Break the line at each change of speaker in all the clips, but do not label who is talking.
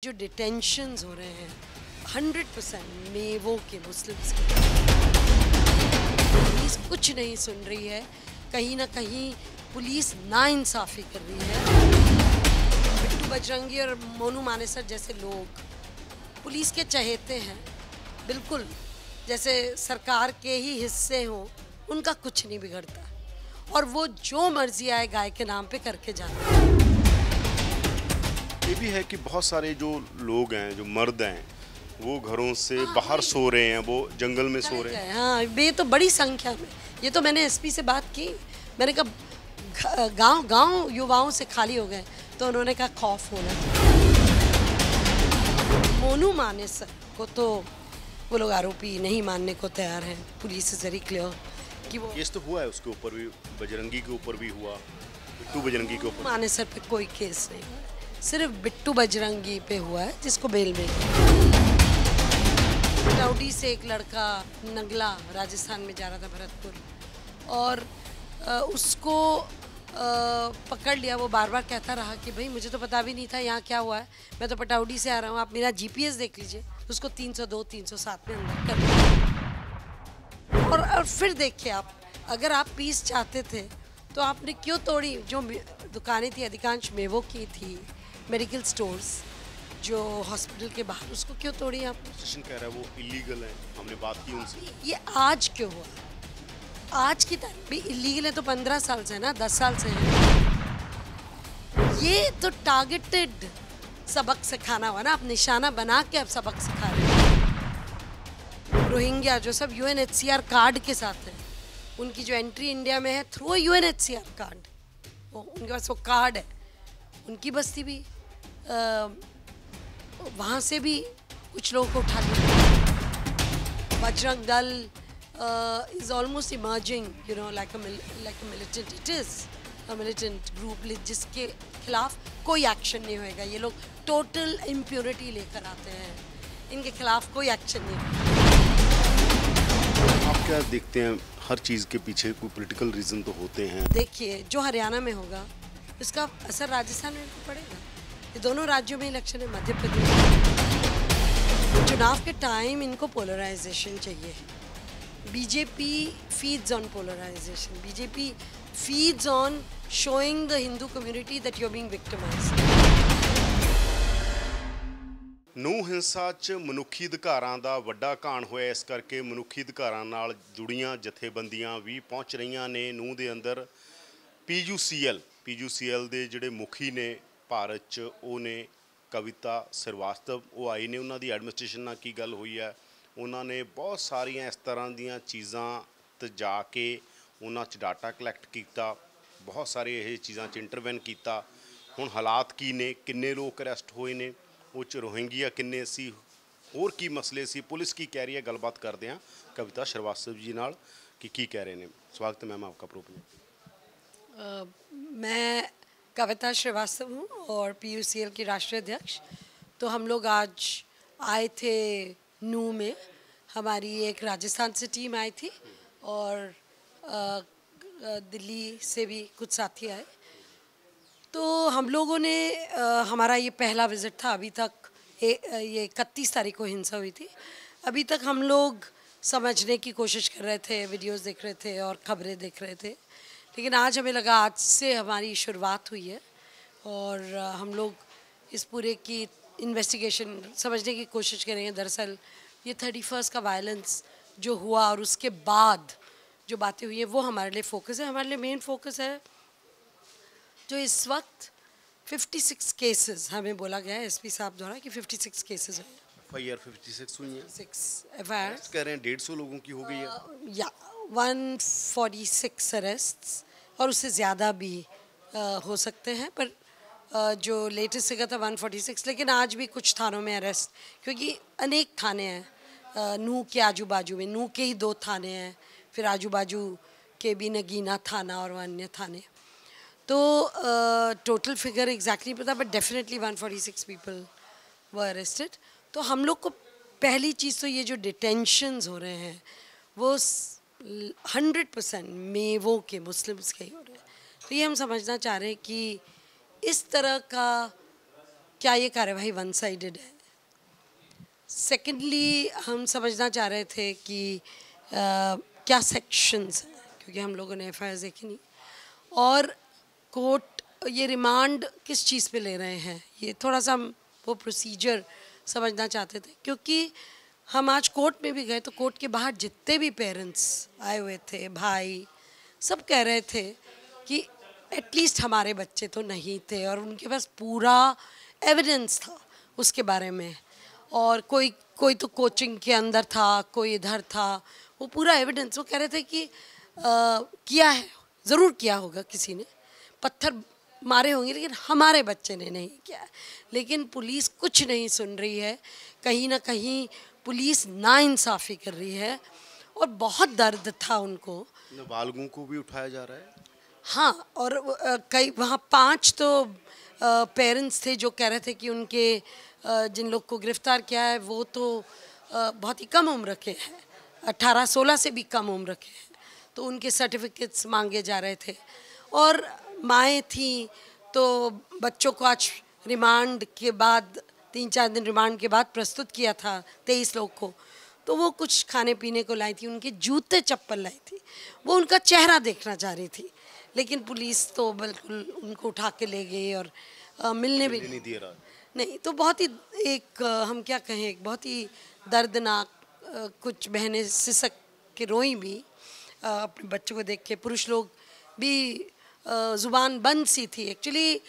जो डिटेंशंस हो रहे हैं 100% मेवों के मुस्लिम्स के, पुलिस कुछ नहीं सुन रही है। कहीं ना कहीं पुलिस नाइंसाफ़ी कर रही है। बिट्टू बजरंगी और मोनू मानेसर जैसे लोग पुलिस के चहेते हैं, बिल्कुल जैसे सरकार के ही हिस्से हों, उनका कुछ नहीं बिगड़ता और वो जो मर्जी आए गाय के नाम पे करके जाते हैं।
ये भी है कि बहुत सारे जो लोग हैं, जो मर्द हैं, वो घरों से बाहर सो रहे हैं, वो जंगल में सो रहे हैं।
हाँ, ये तो बड़ी संख्या में। ये तो मैंने एसपी से बात की, मैंने कहा गांव युवाओं से खाली हो गए, तो उन्होंने कहा खौफ होना। मोनू मानेसर को तो वो लोग आरोपी नहीं मानने को तैयार हैं। पुलिस इज वेरी क्लियर कि वो
केस तो हुआ है, उसके ऊपर भी, बजरंगी के ऊपर भी हुआ, बिट्टू बजरंगी के ऊपर।
मानेसर पे कोई केस नहीं हुआ, सिर्फ बिट्टू बजरंगी पे हुआ है जिसको बेल में। पटौदी से एक लड़का नगला राजस्थान में जा रहा था भरतपुर, और उसको पकड़ लिया। वो बार बार कहता रहा कि भाई मुझे तो पता भी नहीं था यहाँ क्या हुआ है, मैं तो पटौदी से आ रहा हूँ, आप मेरा जीपीएस देख लीजिए। उसको 302 307 में अंदर कर दिया। और फिर देखिए आप, अगर आप पीस चाहते थे तो आपने क्यों तोड़ी? जो दुकानें थी अधिकांश मेवों की थी, मेडिकल स्टोर्स जो हॉस्पिटल के बाहर, उसको क्यों तोड़ी आप?
स्टेशन कह रहा है वो इलीगल है, हमने बात की उनसे।
ये आज क्यों हुआ? आज की टाइम भी इलीगल है तो 15 साल से है ना, 10 साल से है। ये तो टारगेटेड सबक सिखाना हुआ ना, आप निशाना बना के अब सबक सिखा रहे हैं। रोहिंग्या जो सब यूएनएचसीआर कार्ड के साथ है, उनकी जो एंट्री इंडिया में है थ्रू यूएनएचसीआर कार्ड, उनके पास वो कार्ड है। उनकी बस्ती भी वहाँ से भी कुछ लोगों को उठा लिया। Bajrang Dal is almost emerging, you know, like a militant. It is a militant group जिसके खिलाफ कोई एक्शन नहीं होएगा। ये लोग टोटल इम्प्योरिटी लेकर आते हैं, इनके खिलाफ कोई एक्शन नहीं होगा।
आप क्या देखते हैं, हर चीज़ के पीछे कोई पॉलिटिकल रीज़न तो होते हैं।
देखिए, जो हरियाणा में होगा उसका असर राजस्थान में भी पड़ेगा। ये दोनों राज्यों में इलेक्शन है, मध्य प्रदेश। चुनाव के टाइम इनको पोलराइजेशन चाहिए। BJP feeds on polarization. BJP feeds on showing the Hindu community that you're being victimized.
ਨੂੰ ਹਿੰਸਾ 'ਚ ਮਨੁੱਖੀ ਅਧਿਕਾਰਾਂ ਦਾ ਵੱਡਾ ਘਾਣ ਹੋਇਆ। ਇਸ ਕਰਕੇ ਮਨੁੱਖੀ ਅਧਿਕਾਰਾਂ ਨਾਲ ਜੁੜੀਆਂ ਜਥੇਬੰਦੀਆਂ ਵੀ ਪਹੁੰਚ ਰਹੀਆਂ ਨੇ ਨੂੰ ਦੇ ਅੰਦਰ। ਪੀਯੂਸੀਐਲ ਦੇ ਜਿਹੜੇ ਮੁਖੀ ਨੇ ਭਾਰਤ 'ਚ, ਉਹ ਨੇ ਕਵਿਤਾ ਸ੍ਰੀਵਾਸਤਵ। ਉਹ ਆਏ ਨੇ, ਉਹਨਾਂ ਦੀ ਐਡਮਿਨਿਸਟ੍ਰੇਸ਼ਨ ਨਾਲ ਕੀ ਗੱਲ ਹੋਈ ਹੈ। ਉਹਨਾਂ ਨੇ ਬਹੁਤ ਸਾਰੀਆਂ ਇਸ ਤਰ੍ਹਾਂ ਦੀਆਂ ਚੀਜ਼ਾਂ 'ਤੇ ਜਾ ਕੇ ਉਹਨਾਂ 'ਚ ਡਾਟਾ ਕਲੈਕਟ ਕੀਤਾ, ਬਹੁਤ ਸਾਰੇ ਇਹ ਚੀਜ਼ਾਂ 'ਚ ਇੰਟਰਵੈਨ ਕੀਤਾ। ਹੁਣ ਹਾਲਾਤ ਕੀ ਨੇ, ਕਿੰਨੇ ਲੋਕ ਅਰੈਸਟ ਹੋਏ ਨੇ, ਉਹ 'ਚ ਰੋਹਿੰਗੀਆ ਕਿੰਨੇ ਸੀ, ਹੋਰ ਕੀ ਮਸਲੇ ਸੀ, ਪੁਲਿਸ ਕੀ ਕਹਿ ਰਹੀ ਹੈ। ਗੱਲਬਾਤ ਕਰਦੇ ਹਾਂ ਕਵਿਤਾ ਸ੍ਰੀਵਾਸਤਵ ਜੀ ਨਾਲ कि ਕੀ ਕਹਿ ਰਹੇ ਨੇ। स्वागत है मैम आपका प्रोग्राम।
मैं कविता श्रीवास्तव हूँ और पीयूसीएल की राष्ट्रीय अध्यक्ष। तो हम लोग आज आए थे नू में, हमारी एक राजस्थान से टीम आई थी और दिल्ली से भी कुछ साथी आए। तो हम लोगों ने हमारा ये पहला विज़िट था। अभी तक ये 31 तारीख को हिंसा हुई थी। अभी तक हम लोग समझने की कोशिश कर रहे थे, वीडियोस देख रहे थे और खबरें देख रहे थे, लेकिन आज हमें लगा आज से हमारी शुरुआत हुई है और हम लोग इस पूरे की इन्वेस्टिगेशन समझने की कोशिश करेंगे। दरअसल ये 31 का वायलेंस जो हुआ और उसके बाद जो बातें हुई हैं वो हमारे लिए फोकस है। हमारे लिए मेन फोकस है जो इस वक्त 56 केसेस हमें बोला गया है एसपी साहब द्वारा कि 56 केसेस हैं।
FIR 56 हुई है,
6 FIR
कह रहे हैं 150 लोगों की हो गई है।
या 146 अरेस्ट्स और उससे ज़्यादा भी हो सकते हैं, पर जो लेटेस्ट फिगर था 146। लेकिन आज भी कुछ थानों में अरेस्ट, क्योंकि अनेक थाने हैं नू के आजू बाजू में। नू के ही 2 थाने हैं, फिर आजू बाजू के भी नगीना थाना और अन्य थाने। तो टोटल फिगर एग्जैक्टली पता, but definitely 146 people were arrested. तो हम लोग को पहली चीज़ तो ये जो डिटेंशंस हो रहे हैं वो 100% मेवों के, मुस्लिम्स के ही हो रहे हैं। तो ये हम समझना चाह रहे हैं कि इस तरह का क्या ये कार्यवाही वन साइडेड है? सेकेंडली हम समझना चाह रहे थे कि क्या सेक्शंस हैं, क्योंकि हम लोगों ने एफ.आई.आर देखी नहीं, और कोर्ट ये रिमांड किस चीज़ पे ले रहे हैं, ये थोड़ा सा हम वो प्रोसीजर समझना चाहते थे। क्योंकि हम आज कोर्ट में भी गए तो कोर्ट के बाहर जितने भी पेरेंट्स आए हुए थे, भाई, सब कह रहे थे कि एटलीस्ट हमारे बच्चे तो नहीं थे, और उनके पास पूरा एविडेंस था उसके बारे में। और कोई तो कोचिंग के अंदर था, कोई इधर था, वो पूरा एविडेंस, वो कह रहे थे कि किया है, ज़रूर किया होगा किसी ने, पत्थर मारे होंगे, लेकिन हमारे बच्चे ने नहीं किया है। लेकिन पुलिस कुछ नहीं सुन रही है, कहीं ना कहीं पुलिस नाइंसाफ़ी कर रही है, और बहुत दर्द था उनको।
नाबालिगों को भी उठाया जा रहा है।
हाँ, और कई वहाँ 5 तो पेरेंट्स थे जो कह रहे थे कि उनके जिन लोग को गिरफ्तार किया है वो तो बहुत ही कम उम्र के हैं, 18-16 से भी कम उम्र के हैं, तो उनके सर्टिफिकेट्स मांगे जा रहे थे। और माएँ थी तो बच्चों को आज रिमांड के बाद 3-4 दिन रिमांड के बाद प्रस्तुत किया था 23 लोग को, तो वो कुछ खाने पीने को लाई थी, उनके जूते चप्पल लाई थी, वो उनका चेहरा देखना चाह रही थी, लेकिन पुलिस तो बिल्कुल उनको उठा के ले गई और मिलने भी
नहीं दिया रहा।
नहीं। तो बहुत ही एक हम क्या कहें, एक बहुत ही दर्दनाक, कुछ बहनें सिसक के रोई भी अपने बच्चों को देख के, पुरुष लोग भी ज़ुबान बंद सी थी एक्चुअली।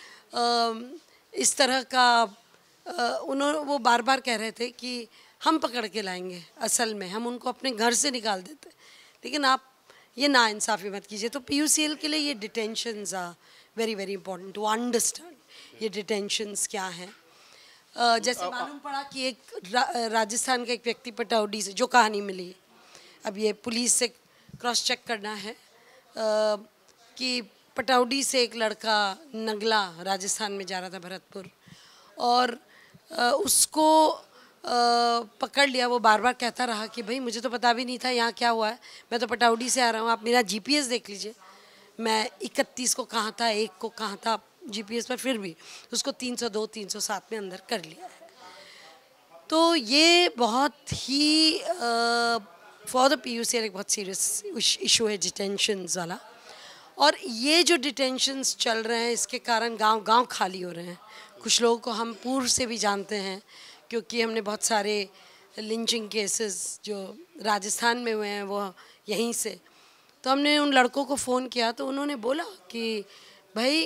इस तरह का उन्होंने वो बार बार कह रहे थे कि हम पकड़ के लाएंगे, असल में हम उनको अपने घर से निकाल देते, लेकिन आप ये नाइंसाफ़ी मत कीजिए। तो PUCL के लिए ये detentions are very very important to understand ये डिटेंशंस क्या हैं। जैसे मालूम पड़ा कि एक राजस्थान का एक व्यक्ति पटौडी से, जो कहानी मिली, अब ये पुलिस से क्रॉस चेक करना है कि पटौडी से एक लड़का नगला राजस्थान में जा रहा था, भरतपुर, और उसको पकड़ लिया। वो बार बार कहता रहा कि भाई मुझे तो पता भी नहीं था यहाँ क्या हुआ है, मैं तो पटौडी से आ रहा हूँ, आप मेरा GPS देख लीजिए, मैं 31 को कहाँ था, 1 को कहाँ था GPS पर, फिर भी उसको 302, 307 में अंदर कर लिया है। तो ये बहुत ही फॉर द PUCL एक बहुत सीरियस इशू है डिटेंशंस वाला। और ये जो डिटेंशंस चल रहे हैं, इसके कारण गांव खाली हो रहे हैं। कुछ लोगों को हम पूर्व से भी जानते हैं, क्योंकि हमने बहुत सारे लिंचिंग केसेस जो राजस्थान में हुए हैं वो यहीं से, तो हमने उन लड़कों को फ़ोन किया तो उन्होंने बोला कि भाई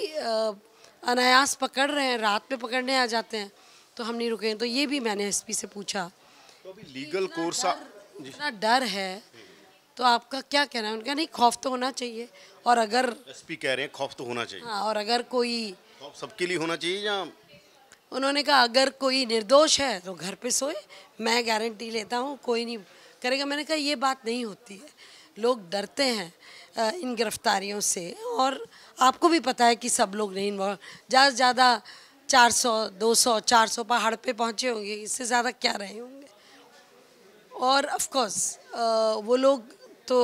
अनायास पकड़ रहे हैं, रात में पकड़ने आ जाते हैं, तो हम नहीं रुके। तो ये भी मैंने SP से पूछा,
तो अभी लीगल कोर्स
इतना डर है तो आपका क्या कहना है? उनका नहीं, खौफ तो होना चाहिए, और अगर
SP कह रहे हैं खौफ तो होना चाहिए।
हाँ, और अगर कोई,
खौफ सबके लिए होना चाहिए, या
उन्होंने कहा अगर कोई निर्दोष है तो घर पे सोए, मैं गारंटी लेता हूँ कोई नहीं करेगा। मैंने कहा ये बात नहीं होती है, लोग डरते हैं इन गिरफ्तारियों से, और आपको भी पता है कि सब लोग नहीं इन्वॉल्व, ज़्यादा से ज़्यादा 400, 200, 400 पहाड़ पे पहुँचे होंगे, इससे ज़्यादा क्या रहे होंगे। और ऑफ कोर्स वो लोग तो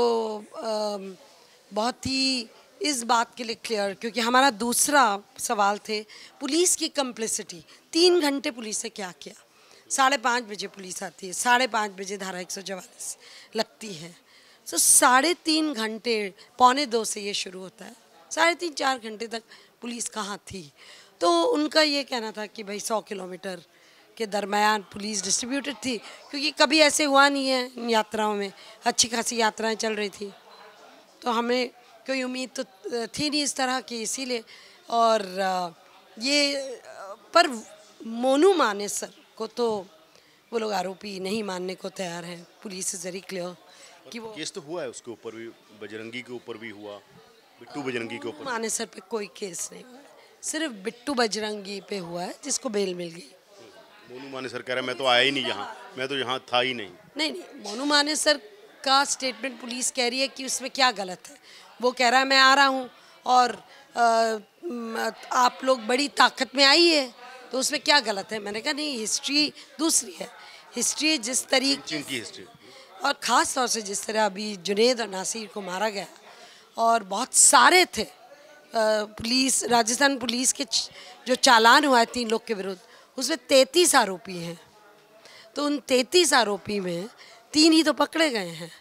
बहुत ही इस बात के लिए क्लियर, क्योंकि हमारा दूसरा सवाल थे पुलिस की कम्प्लिसिटी। 3 घंटे पुलिस ने क्या किया? 5:30 बजे पुलिस आती है, 5:30 बजे धारा 144 लगती है, तो 3.5 घंटे, 1:45 से ये शुरू होता है, 3.5-4 घंटे तक पुलिस कहाँ थी? तो उनका ये कहना था कि भाई 100 किलोमीटर के दरमियान पुलिस डिस्ट्रीब्यूटेड थी, क्योंकि कभी ऐसे हुआ नहीं है इन यात्राओं में, अच्छी खासी यात्राएं चल रही थी, तो हमें कोई उम्मीद तो थी नहीं इस तरह की, इसीलिए। और ये पर मोनू मानेसर को तो वो लोग आरोपी नहीं मानने को तैयार हैं। पुलिस इज वेरी क्लियर कि वो
केस तो हुआ है, उसके ऊपर भी, बजरंगी के ऊपर भी हुआ, बिट्टू बजरंगी के ऊपर।
मानेसर पे कोई केस नहीं हुआ है, सिर्फ बिट्टू बजरंगी पे हुआ है जिसको बेल मिल गई।
मोनू मानेसर कह रहा है मैं तो आया ही नहीं यहाँ, मैं तो यहाँ था ही नहीं।
नहीं, मोनू मानेसर का स्टेटमेंट पुलिस कह रही है कि उसमें क्या गलत है। वो कह रहा है मैं आ रहा हूँ और आप लोग बड़ी ताकत में आई है, तो उसमें क्या गलत है? मैंने कहा नहीं, हिस्ट्री दूसरी है। हिस्ट्री जिस तरीके
की हिस्ट्री,
और ख़ास तौर से जिस तरह अभी जुनेद और नासिर को मारा गया, और बहुत सारे थे पुलिस, राजस्थान पुलिस के जो चालान हुआ है 3 लोग के विरुद्ध, उसमें 33 आरोपी हैं, तो उन 33 आरोपी में 3 ही तो पकड़े गए हैं।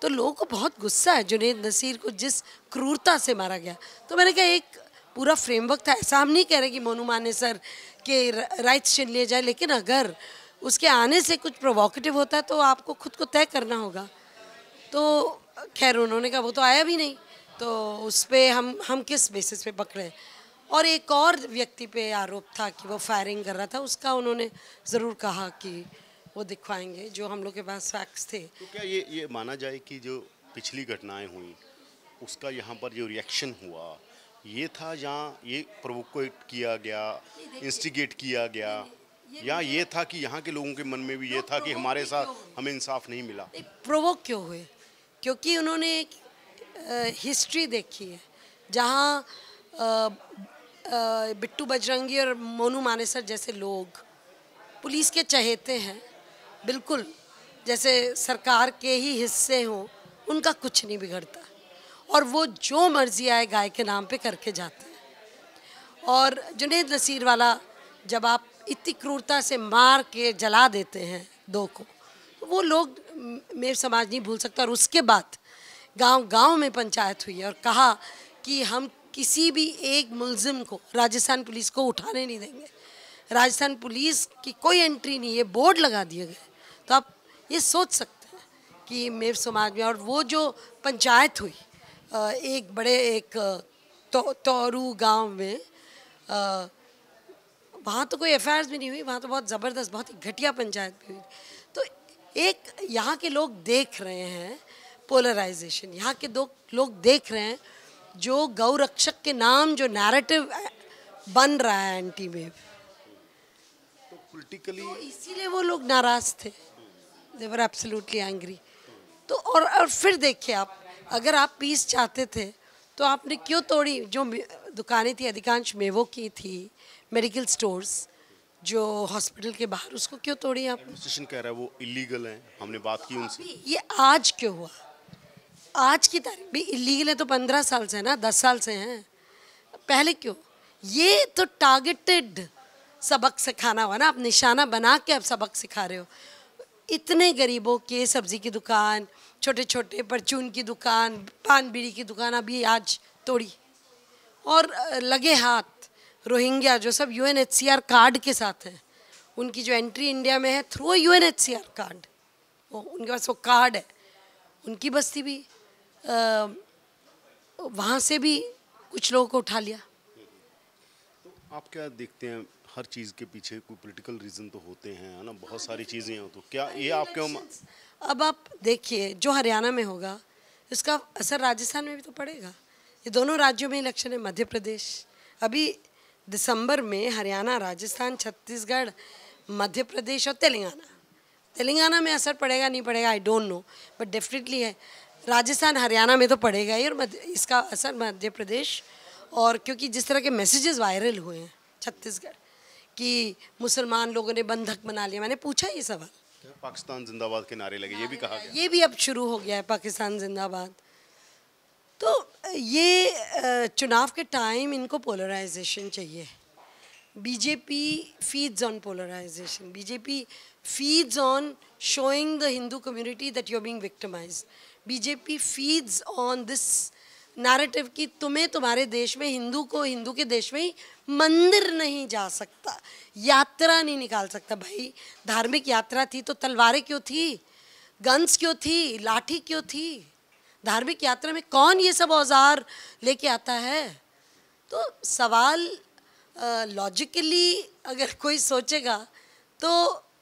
तो लोगों को बहुत गुस्सा है जुनैद नसीर को जिस क्रूरता से मारा गया। तो मैंने कहा एक पूरा फ्रेमवर्क था, ऐसा हम नहीं कह रहे कि मोनू मानेसर के राइट्स छीन लिए जाए, लेकिन अगर उसके आने से कुछ प्रोवोकेटिव होता है तो आपको खुद को तय करना होगा। तो खैर उन्होंने कहा वो तो आया भी नहीं, तो उस पर हम किस बेसिस पे पकड़े। और एक और व्यक्ति पे आरोप था कि वो फायरिंग कर रहा था, उसका उन्होंने ज़रूर कहा कि वो दिखवाएंगे, जो हम लोग के पास फैक्ट्स थे।
तो क्या ये माना जाए कि जो पिछली घटनाएं हुई उसका यहाँ पर जो रिएक्शन हुआ ये था, जहाँ ये प्रोवोकेट किया गया, इंस्टिगेट किया गया, या ये था कि यहाँ के लोगों के मन में भी ये था कि हमारे साथ हमें इंसाफ नहीं मिला?
प्रोवोक क्यों हुए? क्योंकि उन्होंने एक हिस्ट्री देखी है जहाँ बिट्टू बजरंगी और मोनू मानेसर जैसे लोग पुलिस के चहेते हैं, बिल्कुल जैसे सरकार के ही हिस्से हों, उनका कुछ नहीं बिगड़ता और वो जो मर्जी आए गाय के नाम पे करके जाते हैं। और जुनैद नसीर वाला जब आप इतनी क्रूरता से मार के जला देते हैं दो को, तो वो लोग मेरे समाज नहीं भूल सकता। और उसके बाद गांव-गांव में पंचायत हुई और कहा कि हम किसी भी एक मुल्जिम को राजस्थान पुलिस को उठाने नहीं देंगे, राजस्थान पुलिस की कोई एंट्री नहीं, ये बोर्ड लगा दिए गए। तो आप ये सोच सकते हैं कि मेरे समाज में, और वो जो पंचायत हुई एक तोरू गांव में, वहाँ तो कोई एफआईआर भी नहीं हुई, वहाँ तो बहुत ज़बरदस्त, बहुत ही घटिया पंचायत भी हुई। तो एक यहाँ के लोग देख रहे हैं पोलराइजेशन, यहाँ के दो लोग देख रहे हैं जो गौ रक्षक के नाम जो नैरेटिव बन रहा है एंटी वेव,
तो पॉलिटिकली
तो इसीलिए वो लोग नाराज थे, दे वर एब्सोल्युटली एंग्री। तो और फिर देखिए आप, अगर आप पीस चाहते थे तो आपने क्यों तोड़ी? जो दुकानें थी अधिकांश मेवों की थी, मेडिकल स्टोर्स जो हॉस्पिटल के बाहर, उसको क्यों तोड़ी आप?
एडमिनिस्ट्रेशन कह रहा है वो इलीगल है, हमने बात की उनसे।
ये आज क्यों हुआ? आज की तारीख भी इलीगल है तो 15 साल से है ना, 10 साल से हैं, पहले क्यों? ये तो टारगेटेड सबक सिखाना हुआ ना, आप निशाना बना के आप सबक सिखा रहे हो। इतने गरीबों के सब्जी की दुकान, छोटे छोटे परचून की दुकान, पान बीड़ी की दुकान अभी आज तोड़ी। और लगे हाथ रोहिंग्या जो सब यूएनएचसीआर कार्ड के साथ हैं, उनकी जो एंट्री इंडिया में है थ्रू यूएनएचसीआर कार्ड, वो उनके पास वो कार्ड है, उनकी बस्ती भी वहाँ से भी कुछ लोगों को उठा लिया।
तो आप क्या देखते हैं, हर चीज़ के पीछे कोई पॉलिटिकल रीज़न तो होते हैं, है ना, बहुत सारी चीज़ें हैं, तो क्या ये आपके
अब आप देखिए जो हरियाणा में होगा इसका असर राजस्थान में भी तो पड़ेगा। ये दोनों राज्यों में इलेक्शन है, मध्य प्रदेश अभी दिसंबर में, हरियाणा, राजस्थान, छत्तीसगढ़, मध्य प्रदेश और तेलंगाना में असर पड़ेगा नहीं पड़ेगा I don't know, but definitely है राजस्थान हरियाणा में तो पड़ेगा ही, और इसका असर मध्य प्रदेश। और क्योंकि जिस तरह के मैसेजेस वायरल हुए हैं छत्तीसगढ़ कि मुसलमान लोगों ने बंधक बना लिया, मैंने पूछा ये सवाल,
पाकिस्तान जिंदाबाद के नारे लगे, ये भी कहा गया,
ये भी अब शुरू हो गया है पाकिस्तान जिंदाबाद। तो ये चुनाव के टाइम इनको पोलराइजेशन चाहिए। BJP feeds on polarisation, BJP feeds on showing the Hindu community that you're being victimized. BJP feeds on this narrative कि तुम्हें तुम्हारे देश में, हिंदू को हिंदू के देश में ही मंदिर नहीं जा सकता, यात्रा नहीं निकाल सकता। भाई धार्मिक यात्रा थी तो तलवारें क्यों थी, गन्स क्यों थी, लाठी क्यों थी? धार्मिक यात्रा में कौन ये सब औजार लेके आता है? तो सवाल लॉजिकली अगर कोई सोचेगा तो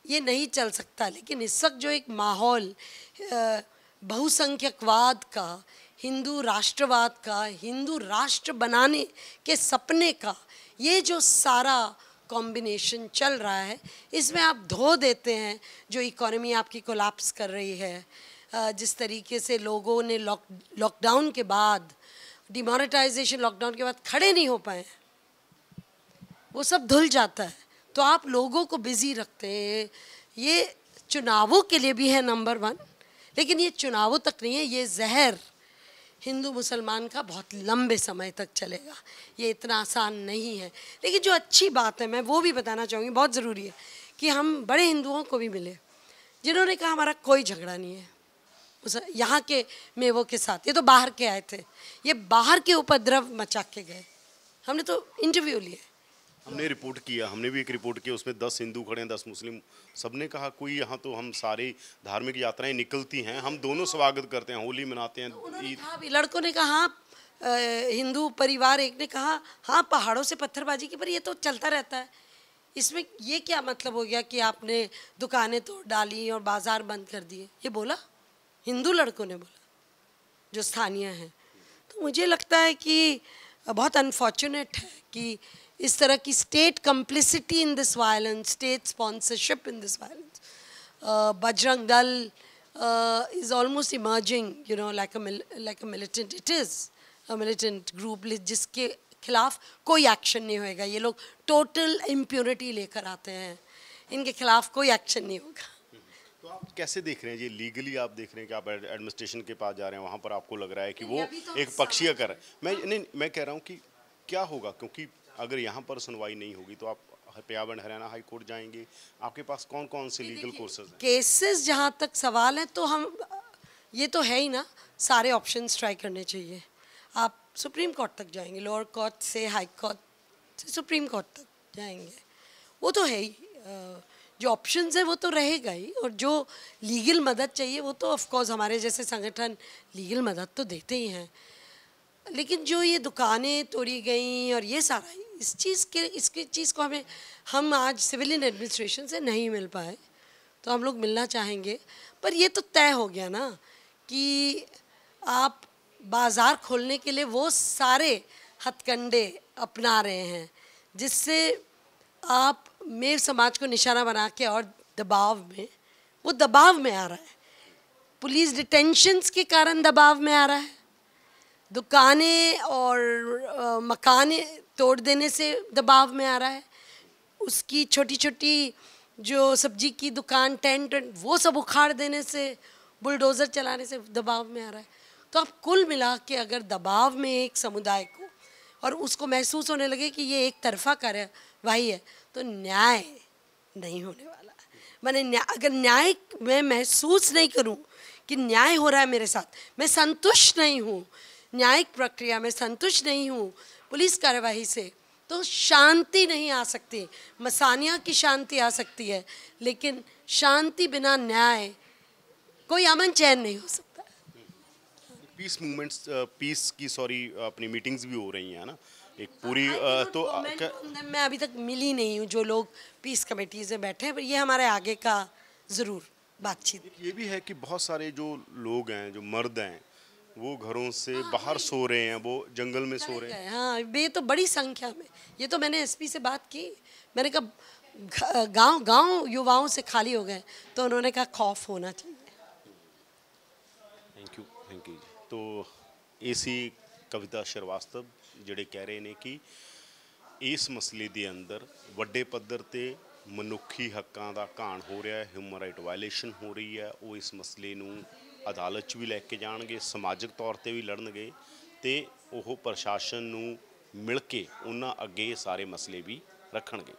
ये नहीं चल सकता। लेकिन इस वक्त जो एक माहौल बहुसंख्यकवाद का, हिंदू राष्ट्रवाद का, हिंदू राष्ट्र बनाने के सपने का, ये जो सारा कॉम्बिनेशन चल रहा है, इसमें आप धो देते हैं जो इकोनॉमी आपकी कोलैप्स कर रही है, जिस तरीके से लोगों ने लॉकडाउन के बाद, डिमोनेटाइजेशन लॉकडाउन के बाद खड़े नहीं हो पाए, वो सब धुल जाता है। तो आप लोगों को बिजी रखते हैं। ये चुनावों के लिए भी है नंबर 1, लेकिन ये चुनावों तक नहीं है, ये जहर, हिंदू मुसलमान का बहुत लंबे समय तक चलेगा, ये इतना आसान नहीं है। लेकिन जो अच्छी बात है, मैं वो भी बताना चाहूँगी, बहुत ज़रूरी है कि हम बड़े हिंदुओं को भी मिले जिन्होंने कहा हमारा कोई झगड़ा नहीं है उस यहाँ के मेवों के साथ। ये तो बाहर के आए थे, ये बाहर के उपद्रव मचा के गए। हमने तो इंटरव्यू लिए,
हमने रिपोर्ट किया, हमने भी एक रिपोर्ट किया, उसमें 10 हिंदू खड़े हैं, 10 मुस्लिम। सबने कहा कोई यहाँ तो हम सारी धार्मिक यात्राएं निकलती हैं, हम दोनों स्वागत करते हैं, होली मनाते हैं, ईद।
हाँ, लड़कों ने कहा, हिंदू परिवार एक ने कहा हाँ पहाड़ों से पत्थरबाजी की, पर ये तो चलता रहता है, इसमें ये क्या मतलब हो गया कि आपने दुकानें तोड़ डाली और बाजार बंद कर दिए। ये बोला, हिंदू लड़कों ने बोला जो स्थानीय हैं। तो मुझे लगता है कि बहुत अनफॉर्चुनेट है कि इस तरह की state complicity in this violence, state sponsorship in this violence. Bajrang Dal is almost emerging, you know, like a militant. It is a militant group जिसके खिलाफ कोई एक्शन नहीं होएगा। ये लोग टोटल इम्प्यूनिटी लेकर आते हैं, इनके खिलाफ कोई एक्शन नहीं होगा।
तो आप कैसे देख रहे हैं ये लीगली? आप देख रहे हैं कि आप एडमिनिस्ट्रेशन के पास जा रहे हैं, वहाँ पर आपको लग रहा है कि वो एक पक्षीय कर मैं कह रहा हूँ कि क्या होगा, क्योंकि अगर यहाँ पर सुनवाई नहीं होगी तो आप Punjab and Haryana high court जाएंगे। आपके पास कौन कौन से लीगल कोर्सेज हैं?
केसेस जहाँ तक सवाल है तो हम, ये तो है ही ना, सारे ऑप्शंस ट्राई करने चाहिए। आप सुप्रीम कोर्ट तक जाएंगे, लोअर कोर्ट से हाई कोर्ट से सुप्रीम कोर्ट तक जाएंगे, वो तो है ही। जो ऑप्शंस है वो तो रहेगा ही, और जो लीगल मदद चाहिए वो तो ऑफ कोर्स हमारे जैसे संगठन लीगल मदद तो देते ही हैं। लेकिन जो ये दुकानें तोड़ी गई और ये सारा, इसकी चीज़ को हम आज सिविलियन एडमिनिस्ट्रेशन से नहीं मिल पाए, तो हम लोग मिलना चाहेंगे। पर ये तो तय हो गया ना कि आप बाज़ार खोलने के लिए वो सारे हथकंडे अपना रहे हैं जिससे आप मेर समाज को निशाना बना के, और वो दबाव में आ रहा है। पुलिस डिटेंशंस के कारण दबाव में आ रहा है, दुकानें और मकानें तोड़ देने से दबाव में आ रहा है, उसकी छोटी छोटी जो सब्जी की दुकान, टेंट, वो सब उखाड़ देने से, बुलडोज़र चलाने से दबाव में आ रहा है। तो आप कुल मिला के अगर दबाव में एक समुदाय को, और उसको महसूस होने लगे कि ये एक तरफा कार्यवाही है, तो न्याय नहीं होने वाला। मैंने अगर न्याय मैं महसूस नहीं करूं कि न्याय हो रहा है मेरे साथ, मैं संतुष्ट नहीं हूं, न्यायिक प्रक्रिया में संतुष्ट नहीं हूं, पुलिस कार्यवाही से, तो शांति नहीं आ सकती। मसानिया की शांति आ सकती है, लेकिन शांति बिना न्याय कोई अमन चैन नहीं हो सकता।
पीस मूवमेंट्स, अपनी मीटिंग्स भी हो रही हैं ना, एक पूरी
मैं अभी तक मिली नहीं हूँ जो लोग पीस कमेटीज में बैठे हैं, पर ये हमारे आगे का ज़रूर बातचीत।
ये भी है कि बहुत सारे जो लोग हैं, जो मर्द हैं, वो घरों से बाहर सो रहे हैं, वो जंगल में सो रहे हैं।
हाँ, ये तो बड़ी संख्या में, ये तो मैंने एसपी से बात की, मैंने कहा गांव युवाओं से खाली हो गए, तो उन्होंने कहा खौफ होना चाहिए।
Thank you. तो एसी कविता श्रीवास्तव ਜਿਹੜੇ ਕਹਿ ਰਹੇ ਨੇ ਕਿ ਇਸ ਮਸਲੇ ਦੇ ਅੰਦਰ ਵੱਡੇ ਪੱਧਰ ਤੇ ਮਨੁੱਖੀ ਹੱਕਾਂ ਦਾ ਘਾਣ ਹੋ ਰਿਹਾ ਹੈ, ਹਿਊਮਨ ਰਾਈਟ ਵਾਇਲੇਸ਼ਨ ਹੋ ਰਹੀ ਹੈ। ਉਹ ਇਸ ਮਸਲੇ ਨੂੰ ਅਦਾਲਤ 'ਚ ਵੀ ਲੈ ਕੇ ਜਾਣਗੇ, ਸਮਾਜਿਕ ਤੌਰ ਤੇ ਵੀ ਲੜਨਗੇ, ਤੇ ਉਹ ਪ੍ਰਸ਼ਾਸਨ ਨੂੰ ਮਿਲ ਕੇ ਉਹਨਾਂ ਅੱਗੇ ਸਾਰੇ ਮਸਲੇ ਵੀ ਰੱਖਣਗੇ।